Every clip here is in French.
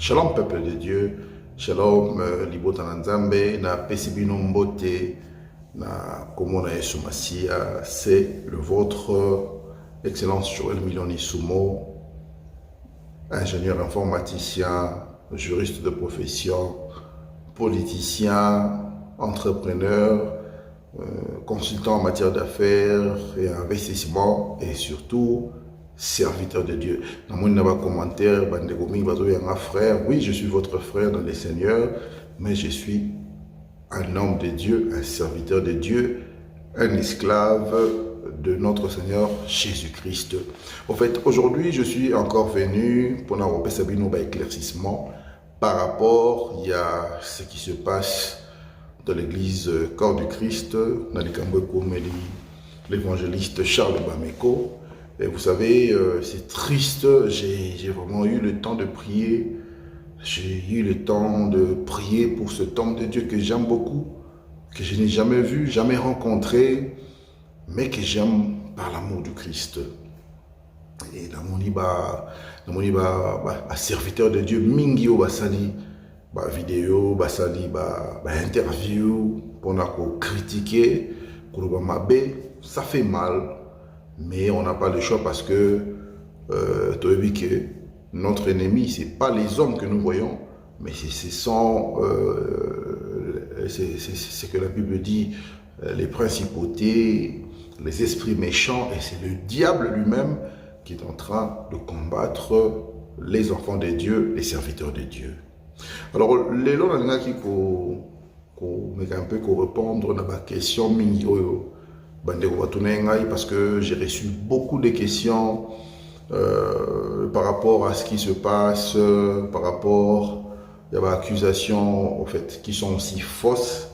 Shalom peuple de Dieu, shalom libota na nzambe na pesibino mbote na komona Yesu Masia, c'est le vôtre Excellence Joël Miloni Sumo, ingénieur informaticien, juriste de profession, politicien, entrepreneur, consultant en matière d'affaires et investissement et surtout serviteur de Dieu. Dans mon commentaire, frère, oui, je suis votre frère dans les Seigneurs, mais je suis un homme de Dieu, un serviteur de Dieu, un esclave de notre Seigneur Jésus-Christ. En fait, aujourd'hui, je suis encore venu pour un éclaircissement par rapport à ce qui se passe dans l'église Corps du Christ, dans les Camboué-Kouméli, l'évangéliste Charles Bameko. Et vous savez, c'est triste, j'ai vraiment eu le temps de prier. J'ai eu le temps de prier pour cet homme de Dieu que j'aime beaucoup, que je n'ai jamais vu, jamais rencontré, mais que j'aime par l'amour du Christ. Et dans mon serviteur de Dieu, Mingio Basali, vidéo, Basali, interview, pour critiquer, pour ça fait mal. Mais on n'a pas le choix parce que notre ennemi, ce n'est pas les hommes que nous voyons, mais c'est que la Bible dit, les principautés, les esprits méchants, et c'est le diable lui-même qui est en train de combattre les enfants de Dieu, les serviteurs de Dieu. Alors, les gens qui répondre à ma question, parce que j'ai reçu beaucoup de questions par rapport à ce qui se passe, par rapport à des accusations en fait, qui sont aussi fausses,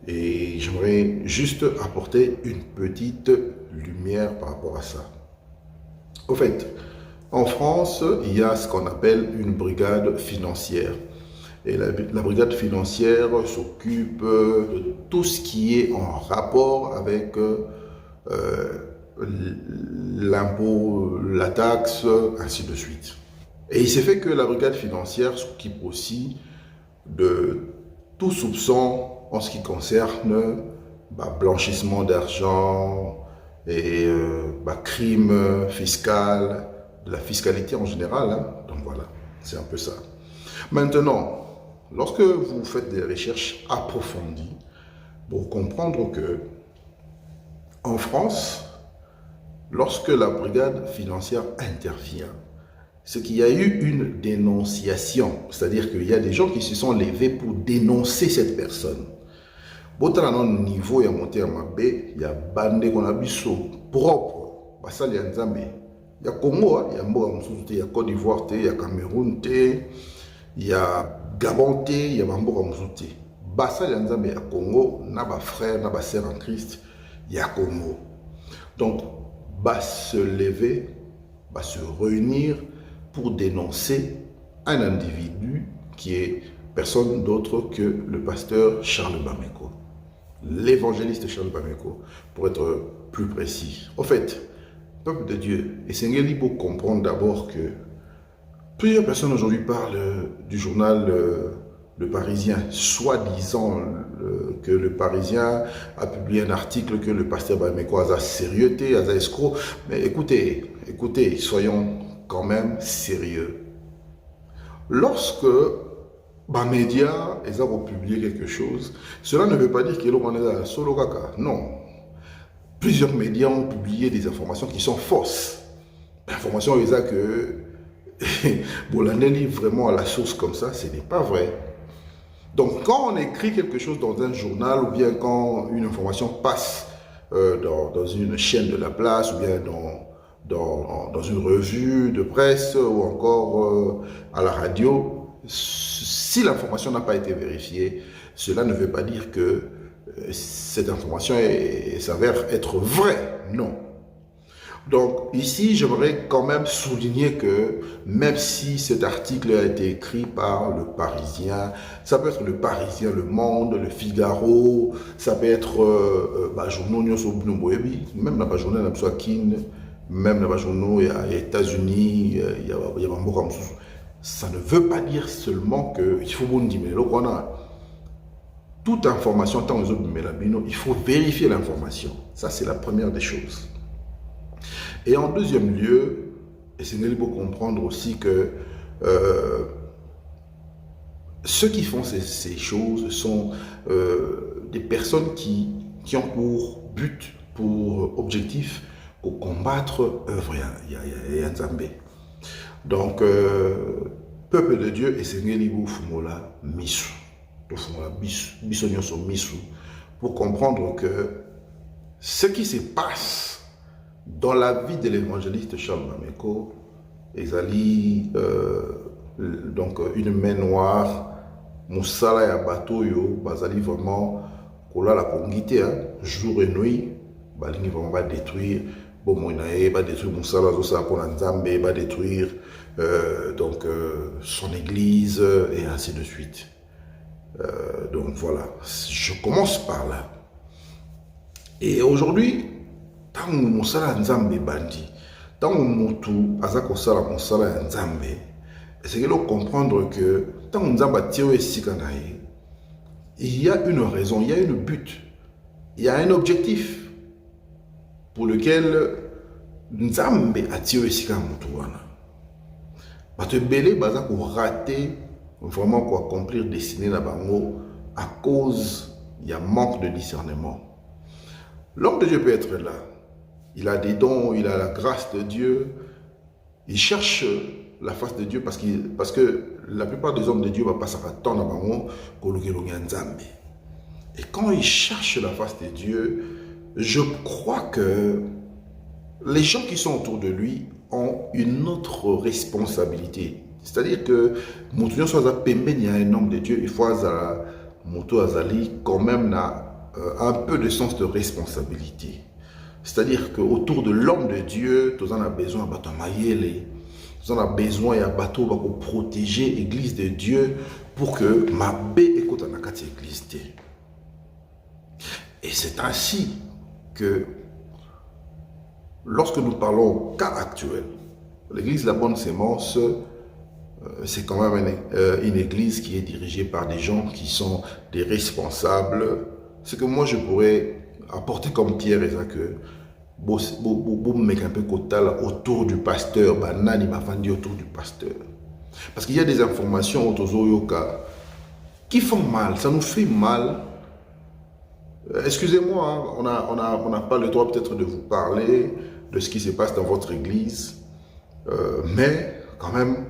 et j'aimerais juste apporter une petite lumière par rapport à ça. En fait, en France, il y a ce qu'on appelle une brigade financière. Et la brigade financière s'occupe de tout ce qui est en rapport avec l'impôt, la taxe, ainsi de suite. Et il s'est fait que la brigade financière s'occupe aussi de tout soupçon en ce qui concerne blanchissement d'argent et crime fiscal, de la fiscalité en général. Hein. Donc voilà, c'est un peu ça. Maintenant, lorsque vous faites des recherches approfondies, pour comprendre que en France, lorsque la brigade financière intervient, c'est qu'il y a eu une dénonciation, c'est-à-dire qu'il y a des gens qui se sont levés pour dénoncer cette personne. Au niveau, il y a monté à Mabé, il y a bandé qu'on a biso propre, il y a Congo, il y a Côte d'Ivoire, il y a Cameroun, il y a Gabon, il y a Mamboka Moussouti. Bassa Yanzambe, il y a Congo, il y a frère, il y a sœur en Christ, il y a Congo. Donc, se lever, se réunir pour dénoncer un individu qui est personne d'autre que le pasteur Charles Bameko, l'évangéliste Charles Bameko, pour être plus précis. En fait, peuple de Dieu, et c'est pour comprendre d'abord que plusieurs personnes aujourd'hui parlent du journal Le Parisien, soi-disant que Le Parisien a publié un article que le pasteur Bameko a sérieuxté, a escroc. Mais écoutez, soyons quand même sérieux. Lorsque les médias ont publié quelque chose, cela ne veut pas dire qu'il y a solo caca. Non. Plusieurs médias ont publié des informations qui sont fausses. L'information est que Bolanelli vraiment à la source comme ça, ce n'est pas vrai. Donc quand on écrit quelque chose dans un journal ou bien quand une information passe dans une chaîne de la place ou bien dans une revue de presse ou encore à la radio, si l'information n'a pas été vérifiée, cela ne veut pas dire que cette information s'avère être vraie, non. Donc ici, j'aimerais quand même souligner que même si cet article a été écrit par le Parisien, ça peut être le Parisien, le Monde, le Figaro, ça peut être même la journée même la journée aux États-Unis, il y a ça ne veut pas dire seulement qu'il faut bon dire, qu'on a toute information, tant aux autres, il faut vérifier l'information. Ça, c'est la première des choses. Et en deuxième lieu, et c'est nécessaire pour comprendre aussi que ceux qui font ces choses sont des personnes qui ont pour but, pour objectif, pour combattre œuvre et Nzambe. Donc, peuple de Dieu, et c'est nécessaire fumola misu, pour comprendre que ce qui se passe dans la vie de l'évangéliste Charles Bameko, ezali donc une main noire, Moussala ya Batoyo, bazali vraiment kola la kongité, jour et nuit, balingi vraiment va détruire, bon moinae, va détruire Moussala zosa pour Nzambe, va détruire donc son église et ainsi de suite. Donc voilà, je commence par là. Et aujourd'hui, tant que Moussala Nzambe bandi, tant que Moutou Azako Sala Moussala Nzambe, c'est qu'il faut comprendre que tant que Nzambe a tiré Sikanaï, il y a une raison, il y a une but, il y a un objectif pour lequel Nzambe a tiré Sikanaï Moutouana. Parce que Belé Baza pour rater vraiment pour accomplir destinée la bango à cause il y a manque de discernement. L'homme de Dieu peut être là. Il a des dons, il a la grâce de Dieu. Il cherche la face de Dieu parce que la plupart des hommes de Dieu ne vont pas s'attendre à bango Nzambe. Et quand il cherche la face de Dieu, je crois que les gens qui sont autour de lui ont une autre responsabilité. C'est-à-dire que Moutouyon soit il y a un homme de Dieu, il faut Moutou Azali quand même un peu de sens de responsabilité. C'est-à-dire qu'autour de l'homme de Dieu, tu en as besoin de bateau mayele, tu en as besoin de bateau pour protéger l'église de Dieu pour que ma bé écoute en akati église. Et c'est ainsi que lorsque nous parlons au cas actuel, l'église La Bonne Sémence, c'est quand même une église qui est dirigée par des gens qui sont des responsables. Ce que moi je pourrais apporter comme pierre et ça que mec un peu autour du pasteur, banani m'a vendu autour du pasteur. Parce qu'il y a des informations autour Yoka qui font mal, ça nous fait mal. Excusez-moi, hein, on n'a pas le droit peut-être de vous parler de ce qui se passe dans votre église, mais quand même,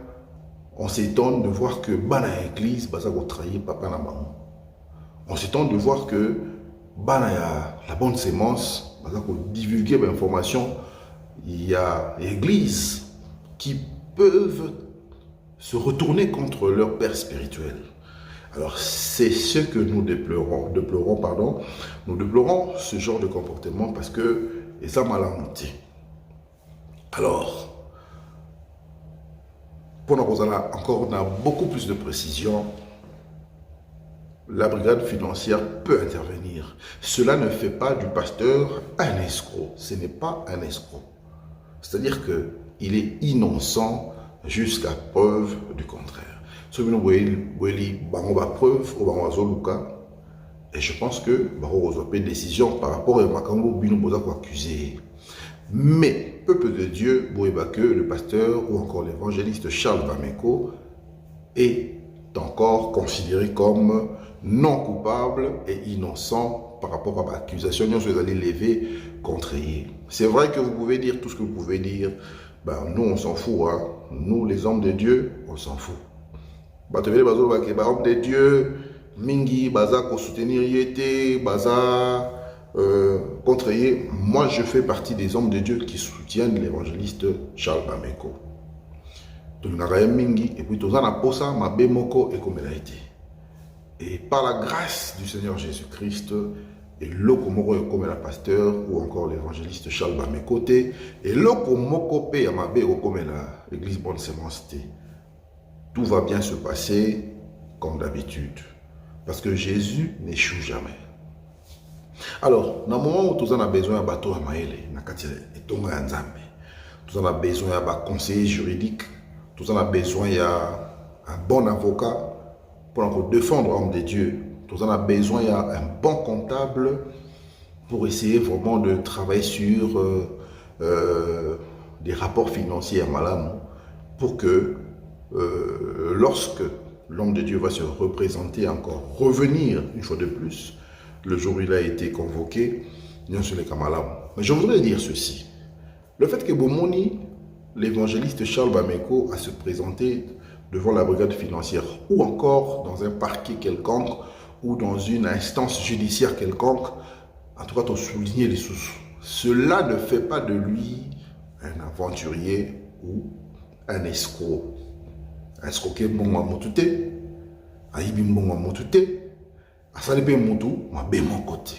on s'étonne de voir que Bana église, Baza go trahir papa na maman. On s'étonne de voir que Bana ya La Bonne Sémence, Baza go divulguer l'information, il y a églises qui peuvent se retourner contre leur père spirituel. Alors c'est ce que nous déplorons, nous déplorons ce genre de comportement parce que et ça m'a lamenté. Alors, pour nous encore on a beaucoup plus de précision. La brigade financière peut intervenir. Cela ne fait pas du pasteur un escroc. Ce n'est pas un escroc. C'est-à-dire qu'il est innocent jusqu'à preuve du contraire. Et je pense que vous avez une décision par rapport à Makambo Bino accusé. Mais, peuple de Dieu, que le pasteur ou encore l'évangéliste Charles Bameko est encore considéré comme non coupable et innocent par rapport à l'accusation que vous allez lever contre lui. C'est vrai que vous pouvez dire tout ce que vous pouvez dire. Nous, on s'en fout. Hein. Nous, les hommes de Dieu, on s'en fout. Homme de Dieu, Mingi, Baza, ko soutenir Yété, Baza, contre Yé. Moi, je fais partie des hommes de Dieu qui soutiennent l'évangéliste Charles Bameko. Mingi, et puis, Tozana Posa, ma Bemoko et comme elle a été. Et par la grâce du Seigneur Jésus-Christ, et l'Okomoro comme la pasteur, ou encore l'évangéliste Charles Bameko, et l'Okomoko Pe Yamabe comme l'église Bonne Sémence. Tout va bien se passer comme d'habitude. Parce que Jésus n'échoue jamais. Alors, dans le moment où nous avons besoin d'un bateau à Maële, nous avons besoin d'un conseiller juridique, nous avons besoin d'un un bon avocat pour défendre l'homme de Dieu. Tout en a besoin, il y a un bon comptable pour essayer vraiment de travailler sur des rapports financiers à Malam pour que lorsque l'homme de Dieu va se représenter encore, revenir une fois de plus, le jour où il a été convoqué, bien sûr les Kamalam. Mais je voudrais dire ceci. Le fait que Bomoni, l'évangéliste Charles Bameko, a se présenté devant la brigade financière ou encore dans un parquet quelconque ou dans une instance judiciaire quelconque, en tout cas, on souligné les sous. Cela ne fait pas de lui un aventurier ou un escroc. Un escroc qui est bon à moutouté, aïbi bon à moutouté, à salibé moutou, ma bé mon côté.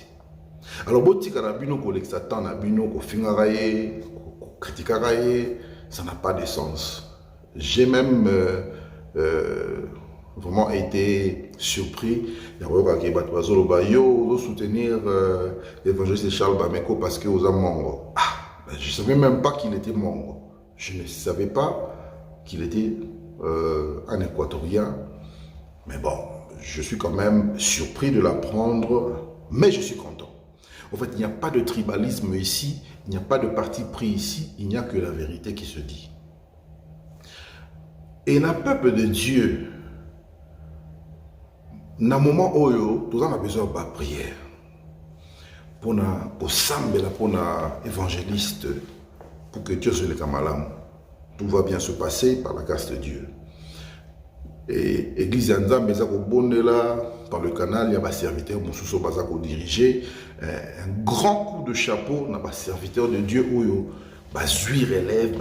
Alors, boti karabino ko l'exatan nabino ko fingaraye, ko kritikaraye, ça n'a pas de sens. J'ai même vraiment été surpris de soutenir l'évangéliste Charles Bameko parce que aux Mongo. Je ne savais même pas qu'il était Mongo. Je ne savais pas qu'il était un Équatorien. Mais bon, je suis quand même surpris de l'apprendre, mais je suis content. En fait, il n'y a pas de tribalisme ici, il n'y a pas de parti pris ici, il n'y a que la vérité qui se dit. Et le peuple de Dieu, dans le moment où nous avons besoin de prière, pour l'évangéliste, pour que Dieu se le kamalam, tout va bien se passer par la grâce de Dieu. Et l'église Anzam, par le canal, il y a des serviteurs qui diriger un grand coup de chapeau dans les serviteurs de Dieu où bazui relève,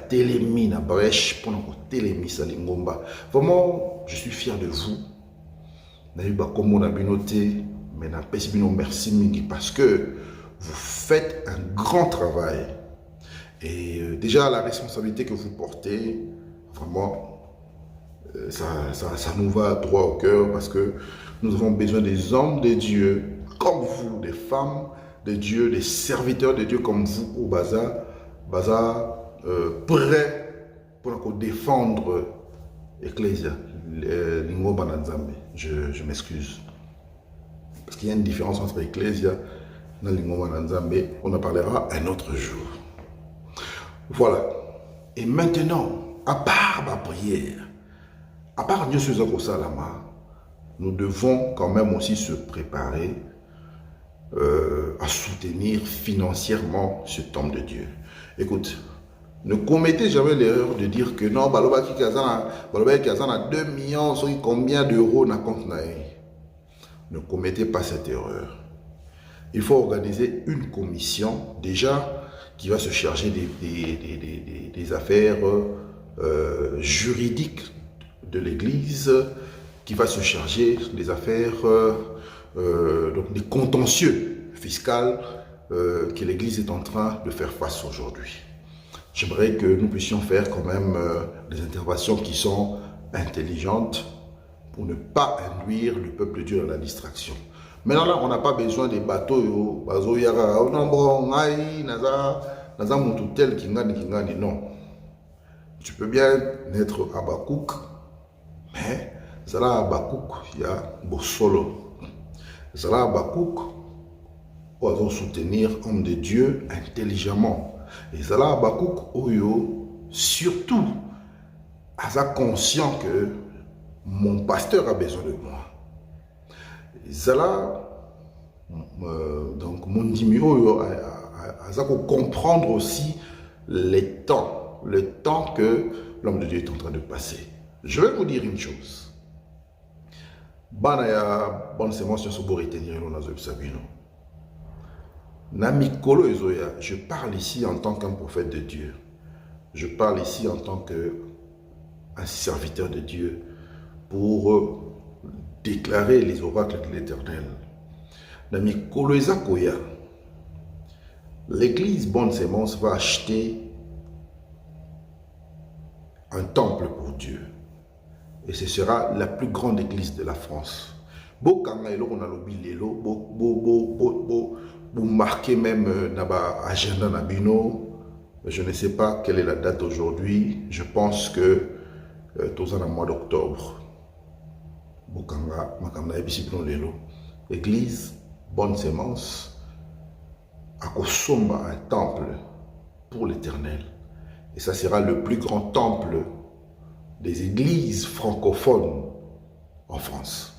télémi na brèche pour nous télémi salingomba. Vraiment, je suis fier de vous. Naïba comme on a binoté, mais na pesi bino merci mingi parce que vous faites un grand travail. Et déjà la responsabilité que vous portez, vraiment, ça nous va droit au cœur parce que nous avons besoin des hommes de Dieu comme vous, des femmes de Dieu, des serviteurs de Dieu comme vous au bazar, prêts pour défendre l'Ecclésia, l'Ingoba Nzambe. Je m'excuse. Parce qu'il y a une différence entre l'Ecclésia et l'Ingoba Nzambe. On en parlera un autre jour. Voilà. Et maintenant, à part ma prière, à part Dieu Suzako Salama, nous devons quand même aussi se préparer à soutenir financièrement cet homme de Dieu. Écoute, ne commettez jamais l'erreur de dire que non, Balobaki Kazan a 2 millions, combien d'euros n'a compte naï. Ne commettez pas cette erreur. Il faut organiser une commission déjà qui va se charger des affaires juridiques de l'Église, qui va se charger des affaires, donc des contentieux fiscaux que l'Église est en train de faire face aujourd'hui. J'aimerais que nous puissions faire quand même des interventions qui sont intelligentes pour ne pas induire le peuple de Dieu dans la distraction. Maintenant, là, on n'a pas besoin des bateaux. Non. Tu peux bien être Habakkuk, mais Zala Habakkuk, il y a Bossolo. Zala Habakkuk, on va soutenir homme de Dieu intelligemment. Et Zala Habakkuk, surtout, a conscient que mon pasteur a besoin de moi. Zala, donc mon dimi, a comprendre aussi les temps que l'homme de Dieu est en train de passer. Je vais vous dire une chose. Bonne sémence sur retenir Namikolo Ezoya, je parle ici en tant qu'un prophète de Dieu. Je parle ici en tant qu'un serviteur de Dieu pour déclarer les oracles de l'Éternel. Namikolo Ezakoya, l'église Bonne Sémence va acheter un temple pour Dieu. Et ce sera la plus grande église de la France. Vous marquez même l'agenda Nabino. Je ne sais pas quelle est la date aujourd'hui. Je pense que dans le mois d'octobre. Bokanga, Makanda et Lelo. Église, bonne sémence, à Kosomba, un temple pour l'Éternel. Et ça sera le plus grand temple des églises francophones en France.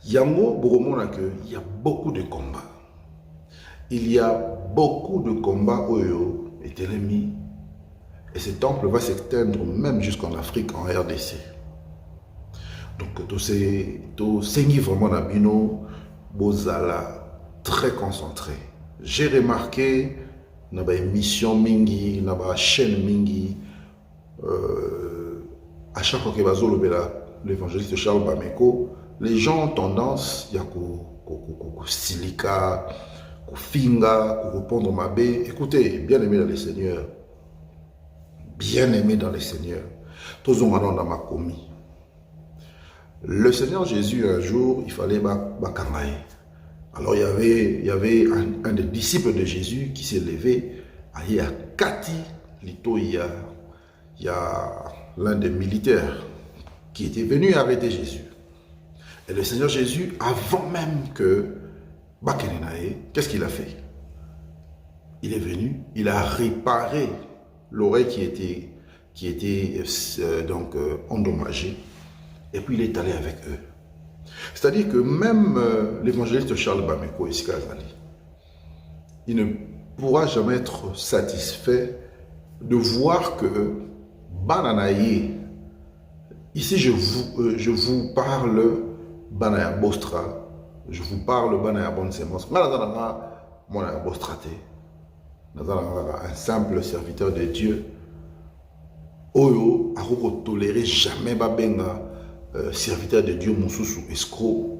Yango Boromona que il y a beaucoup de combats. Il y a beaucoup de combats Oyo et Télémi. Et ce temple va s'étendre même jusqu'en Afrique, en RDC. Donc, tout c'est vraiment Nabino, Bozala, très concentré. J'ai remarqué, dans ma émission Mingi, dans ma chaîne Mingi, à chaque fois que l'évangéliste Charles Bameko, les gens ont tendance, il y a silika, finga, répondre ma bé. Écoutez, bien aimé dans le Seigneur, bien aimé dans le Seigneur, tous on dans ma commis. Le Seigneur Jésus, un jour, il fallait bakamaye. Alors il y avait un des disciples de Jésus qui s'est levé, il y a Kati, il y a l'un des militaires qui était venu arrêter Jésus. Et le Seigneur Jésus, avant même que Bakenenae, qu'est-ce qu'il a fait? Il est venu, il a réparé l'oreille qui était endommagée, et puis il est allé avec eux. C'est-à-dire que même l'évangéliste Charles Bameko Iskazali, il ne pourra jamais être satisfait de voir que Bananaye, ici je vous parle Banaya Bostra, je vous parle Banaya Bonne Sémence, un simple serviteur de Dieu, Oyo, a toléré jamais Babenga, serviteur de Dieu, Moussoussou, escroc,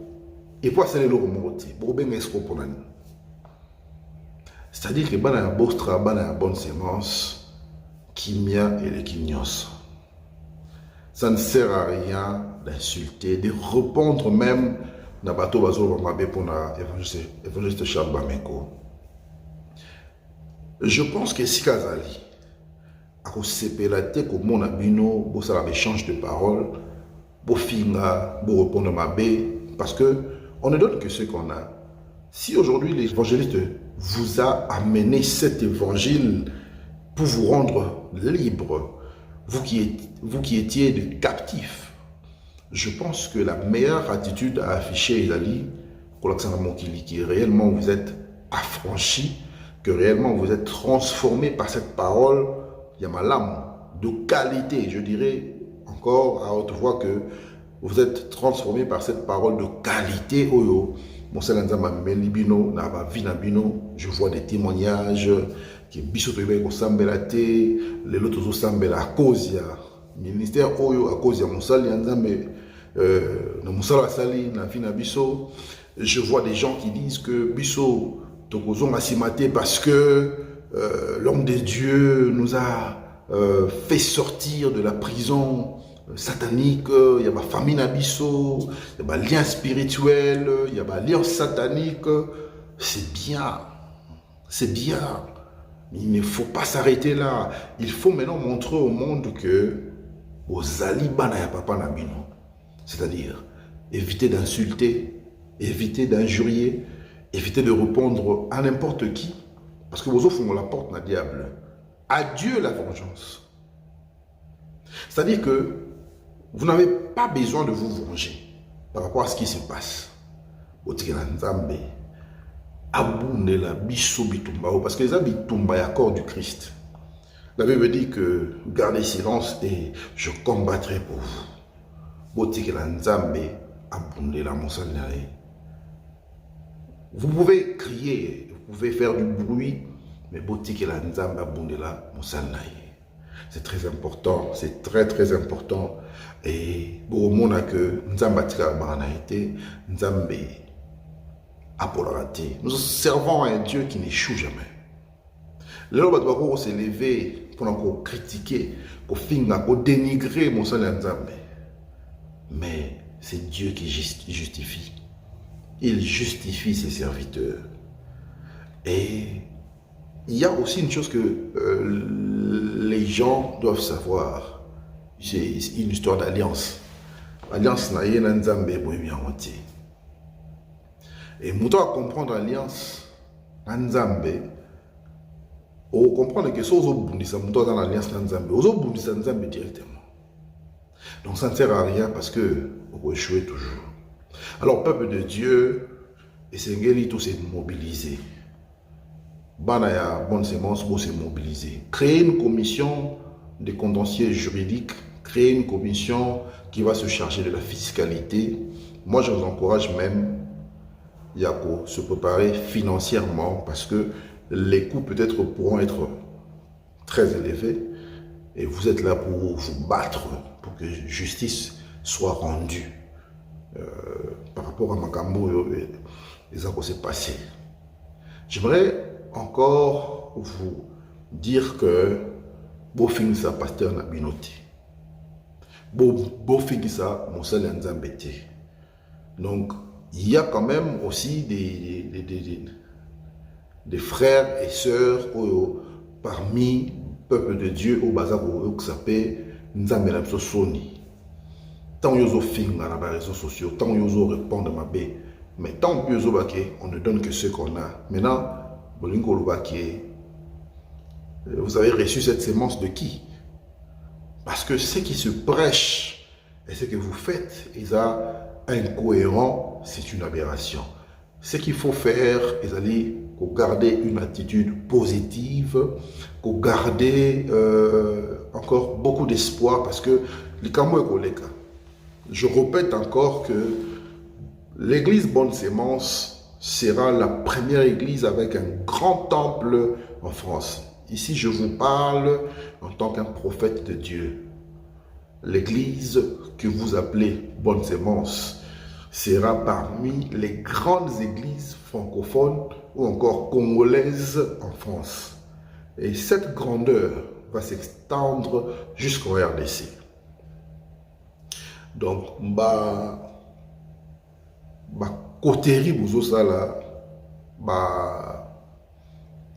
et puis c'est le moti, Bobenga escroc pour nous. C'est-à-dire que Banaya Bostra, Banaya Bonne Sémence, Kimia et les Kimnios. Ça ne sert à rien d'insulter, de répondre même dans le bateau Bazo Bamabé pour l'évangéliste Charles Bameko. Je pense que si Kazali a séparé comme mon abino, pour ça l'échange de paroles, pour finir, pour répondre à ma bé, parce que on ne donne que ce qu'on a. Si aujourd'hui l'évangéliste vous a amené cet évangile pour vous rendre libre, vous qui étiez des captifs, je pense que la meilleure attitude à afficher Elali, que réellement vous êtes affranchi, que réellement vous êtes transformé par cette parole, Yamalam, de qualité, je dirais encore à haute voix que vous êtes transformé par cette parole de qualité. Oyo, je vois des témoignages qui bisotobe ko sambela te les lotos sambela à cause ya ministère Oyo à cause ya mosali nzambe na musala sali na fina biso. Je vois des gens qui disent que biso tokozon masimate parce que l'homme de Dieu nous a fait sortir de la prison satanique, il y a ma famille Nabiso, il y a ma lien spirituel, il y a ma lien satanique. C'est bien, c'est bien. Mais il ne faut pas s'arrêter là. Il faut maintenant montrer au monde que aux alibana ya papa Nabino, c'est-à-dire éviter d'insulter, éviter d'injurier, éviter de répondre à n'importe qui, parce que vos offres la porte na diable. À Dieu la vengeance. C'est-à-dire que vous n'avez pas besoin de vous venger par rapport à ce qui se passe. Parce que les habitumba ya corps du Christ. La Bible dit que gardez silence et je combattrai pour vous. Vous pouvez crier, vous pouvez faire du bruit, mais c'est très important, c'est très très important. Et pour le monde que nous servons à un Dieu qui n'échoue jamais. Les gens doivent se lever pour critiquer, pour finir, pour dénigrer mon Seigneur Nzambe. Mais c'est Dieu qui justifie. Il justifie ses serviteurs. Et il y a aussi une chose que les gens doivent savoir. c'est une histoire d'alliance. Alliance na ye na nzambe boye bien entier. Et muto à comprendre l'alliance na nzambe, on comprendre que so bundisa muto dans l'alliance na nzambe, ozo bundisa nzambe directement. Donc ça ne sert à rien parce que vous échouez toujours. Alors peuple de Dieu, et Sengeli tout s'est mobilisé. Banaya bonne sémence pour se mobiliser. Créer une commission de contentieux juridiques, créer une commission qui va se charger de la fiscalité. Moi, je vous encourage même, Yako, se préparer financièrement parce que les coûts peut-être pourront être très élevés et vous êtes là pour vous battre pour que justice soit rendue par rapport à Makambo et ça qui s'est passé. J'aimerais encore vous dire que Bofingisa pasteur na binoti. Bofingisa Moussala Nzambete. Donc, il y a quand même aussi des frères et sœurs parmi le peuple de Dieu au bazar au Xapé Nzambela Soni. Tant yozo finga na réseaux sociaux, tant yozo répondre ma bé, mais tant que yozo baké, on ne donne que ce qu'on a. Maintenant, Bolingo Lobaké, vous avez reçu cette sémence de qui? Parce que ce qui se prêche et ce que vous faites, ils sont incohérents, c'est une aberration. Ce qu'il faut faire, c'est aller garder une attitude positive, garder encore beaucoup d'espoir parce que les Kamo et Koleka. Je répète encore que l'église Bonne Sémence sera la première église avec un grand temple en France. Ici, je vous parle en tant qu'un prophète de Dieu. L'église que vous appelez Bonne Sémence sera parmi les grandes églises francophones ou encore congolaises en France. Et cette grandeur va s'étendre jusqu'au RDC. Donc, côté bouzo sala,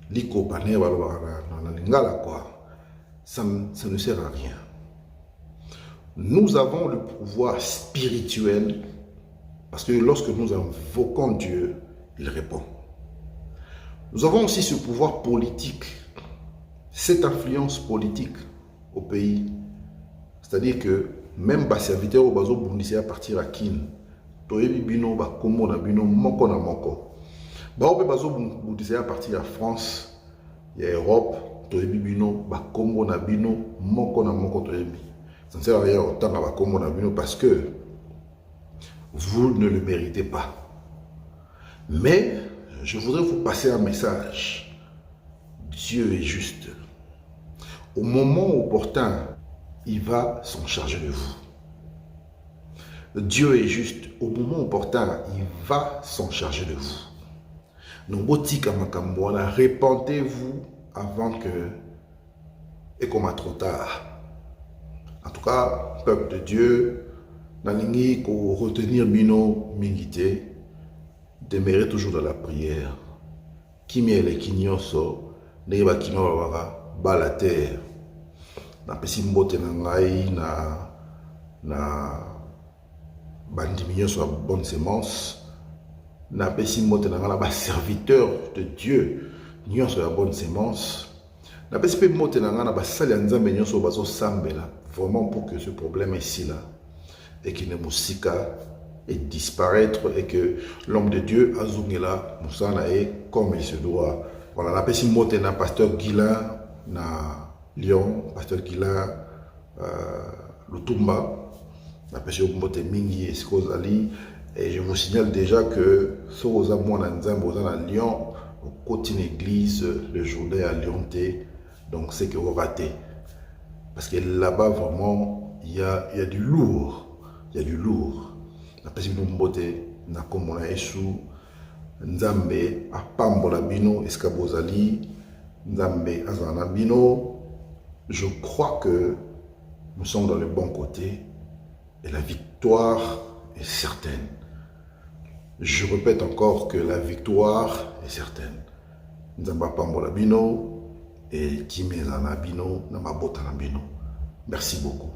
liko pané ça ne sert à rien. Nous avons le pouvoir spirituel parce que lorsque nous invoquons Dieu, il répond. Nous avons aussi ce pouvoir politique, cette influence politique au pays. C'est-à-dire que même les serviteurs au bazo bundisi à partir à Kin, toyebi bino ba komo na bino moko na moko. Ba ope bazo bundisi à partir à France, il y a Europe, toyebi bino ba komo na bino moko na moko toyebi. Ça ne sert à rien autant à ba komo na bino parce que vous ne le méritez pas. Mais je voudrais vous passer un message. Dieu est juste. Au moment opportun, il va s'en charger de vous. Dieu est juste. Au moment opportun, il va s'en charger de vous. Répentez-vous avant que et comme à trop tard. En tout cas, peuple de Dieu, Nalingi ko retenir bino mingité, demeurez toujours dans la prière. Kimi ele kinyoso, neba kinyo waka bala terre. Na pesi mbote na ngai na bandi minyoso bonne sémence. Na pesi mbote na ngai ba serviteur de Dieu, nyonso ya bonne sémence. Na pesi pe mbote na ngai ba sali nzambe nyonso bazo sambela, vraiment pour que ce problème ici là et qu'il ne moussika et disparaître et que l'homme de Dieu azungela musana et comme il se doit. Voilà, la pesi mote na pasteur Guilain na Lyon, pasteur Guilain Lutumba, la pesi mote mingi eskozali et je vous signale déjà que ce aux amours na nzambo na Lyon au côté église le journée à Lyon donc c'est que vous ratez parce que là-bas vraiment il y a du lourd. Il y a du lourd. La personne mbote na komona Yesu nzambe apambola bino eskabozali nzambe azana bino. Je crois que nous sommes dans le bon côté et la victoire est certaine. Je répète encore que la victoire est certaine. Nzambe apambola bino et kimezana bino na mabota na bino. Merci beaucoup.